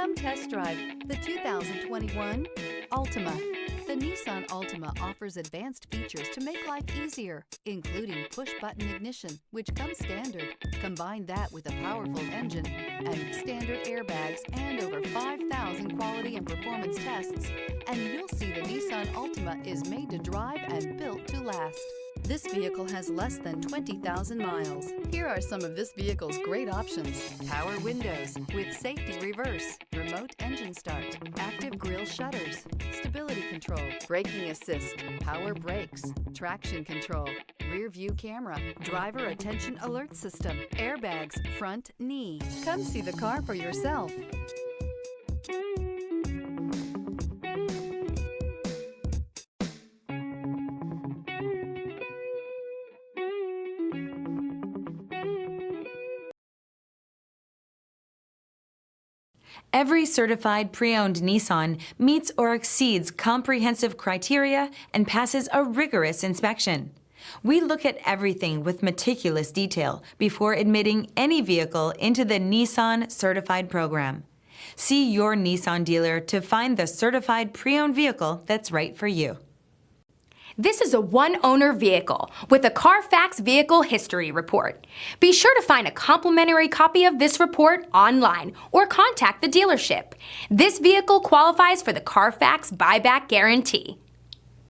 Come test drive the 2021 Altima. The Nissan Altima offers advanced features to make life easier, including push-button ignition, which comes standard. Combine that with a powerful engine and standard airbags and over 5,000 quality and performance tests, and you'll see the Nissan Altima is made to drive and built to last. This vehicle has less than 20,000 miles. Here are some of this vehicle's great options: power windows with safety reverse, remote engine start, active grille shutters, stability control, braking assist, power brakes, traction control, rear view camera, driver attention alert system, airbags, front knee. Come see the car for yourself. Every certified pre-owned Nissan meets or exceeds comprehensive criteria and passes a rigorous inspection. We look at everything with meticulous detail before admitting any vehicle into the Nissan Certified program. See your Nissan dealer to find the certified pre-owned vehicle that's right for you. This is a one-owner vehicle with a Carfax Vehicle History Report. Be sure to find a complimentary copy of this report online or contact the dealership. This vehicle qualifies for the Carfax Buyback Guarantee.